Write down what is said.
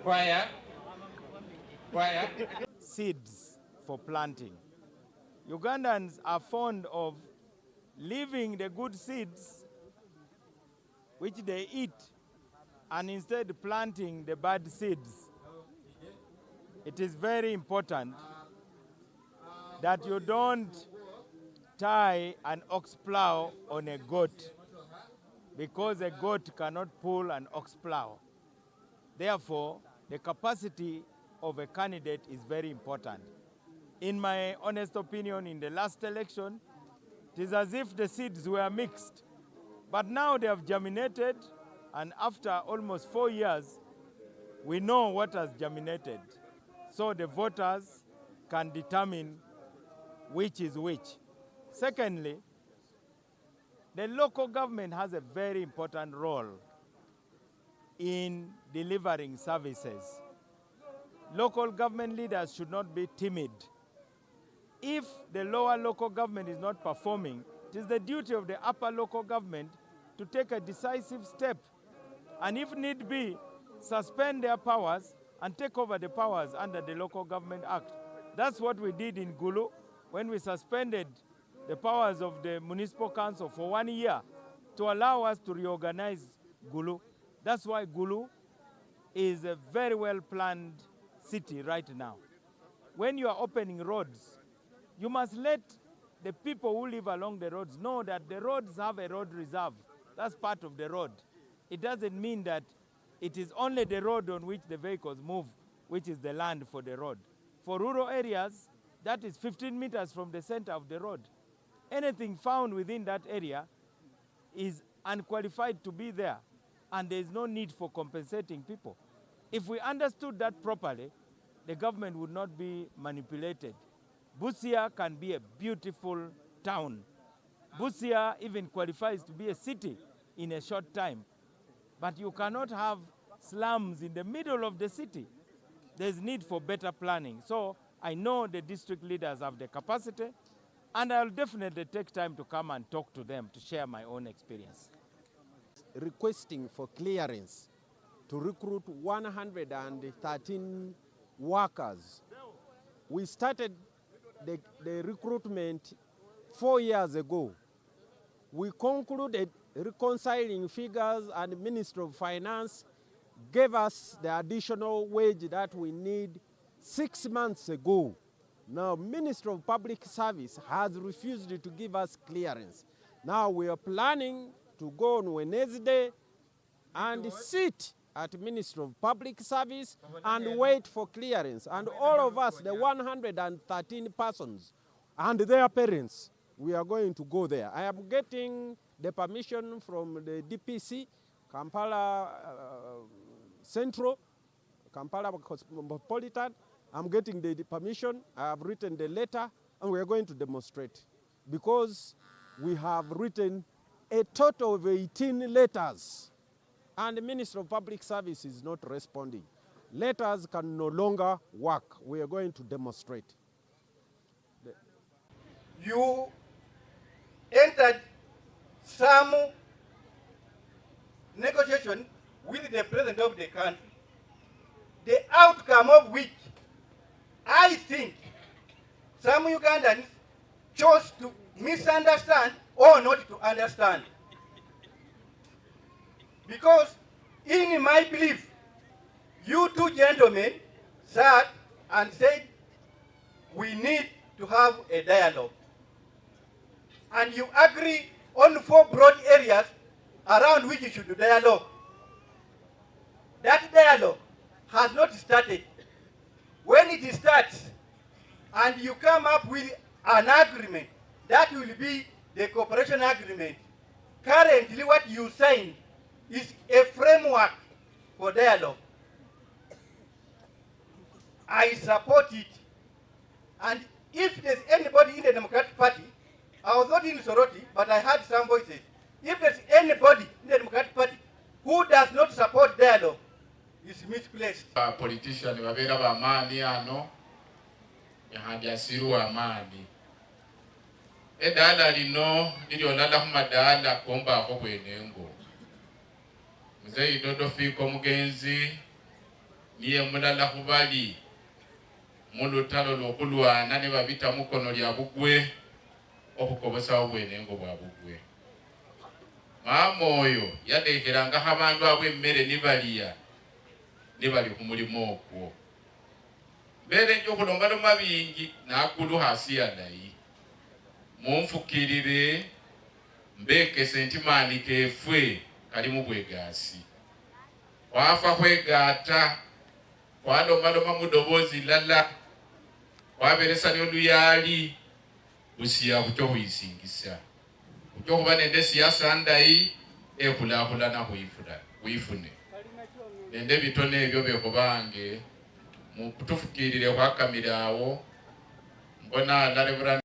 Quiet. Quiet. Seeds for planting. Ugandans are fond of leaving the good seeds which they eat and instead planting the bad seeds. It is very important that you don't tie an ox plow on a goat, because a goat cannot pull an ox plow. Therefore, the capacity of a candidate is very important. In my honest opinion, in the last election, it is as if the seeds were mixed. But now they have germinated, and after almost 4 years, we know what has germinated. So the voters can determine which is which. Secondly, the local government has a very important role in delivering services. Local government leaders should not be timid. If the lower local government is not performing, it is the duty of the upper local government to take a decisive step, and if need be, suspend their powers and take over the powers under the Local Government Act. That's what we did in Gulu when we suspended the powers of the municipal council for 1 year to allow us to reorganize Gulu. That's why Gulu is a very well planned city right now. When you are opening roads, you must let the people who live along the roads know that the roads have a road reserve. That's part of the road. It doesn't mean that it is only the road on which the vehicles move, which is the land for the road. For rural areas, that is 15 meters from the center of the road. Anything found within that area is unqualified to be there, and there is no need for compensating people. If we understood that properly, the government would not be manipulated. Busia can be a beautiful town. Busia even qualifies to be a city in a short time. But you cannot have slums in the middle of the city. There's need for better planning. So I know the district leaders have the capacity, and I'll definitely take time to come and talk to them to share my own experience. Requesting for clearance to recruit 113 workers. We started the recruitment 4 years ago. We concluded reconciling figures, and the Ministry of Finance gave us the additional wage that we need 6 months ago. Now, Ministry of Public Service has refused to give us clearance. Now we are planning to go on Wednesday and sit at Ministry of Public Service and wait for clearance. And all of us, the 113 persons and their parents, we are going to go there. I am getting the permission from the DPC, Kampala Central, Kampala Cosmopolitan. I'm getting the permission. I have written the letter, and we are going to demonstrate, because we have written a total of 18 letters, and the Minister of Public Service is not responding. Letters can no longer work. We are going to demonstrate. You entered some negotiation with the president of the country, the outcome of which I think some Ugandans chose to misunderstand or not to understand. Because in my belief, you two gentlemen sat and said, we need to have a dialogue. And you agree on 4 broad areas around which you should do dialogue. That dialogue has not started. When it starts and you come up with an agreement, that will be the cooperation agreement. Currently what you signed is a framework for dialogue. I support it. And if there's anybody in the Democratic Party, I was not in Soroti, but I heard some voices. If there's anybody in the Democratic Party who does not support dialogue, is misplaced. Politician wabera ba amani ano yahadiasiru amani. Edala lino nilionala kumadala komba ako kwenengo. Mzee Dodo Fiko Mugenzi niye mulala kubali mulutalo lwokulwana ne babita mukono lya bugwe okukobosawo bwenengo bwa bugwe. Maama oyo yatekeranga abantu ab'emmere nibaliya nibali ku mulimu ogwo. Mbere njo kulombaloma bingi nakulu hasi ya nayi munfukirire mbeke sentimani kefwe kalimu bwegasi wafa kwegata kwalomaloma mudobozi lala waberesa lyoluyali busiya kucho kuyisingisa kucho kuba nende siyasa ndayi ekulakulana kuyifune nende bitone ebyo bekubange mutufukirire kwakamirawo mbona Reverend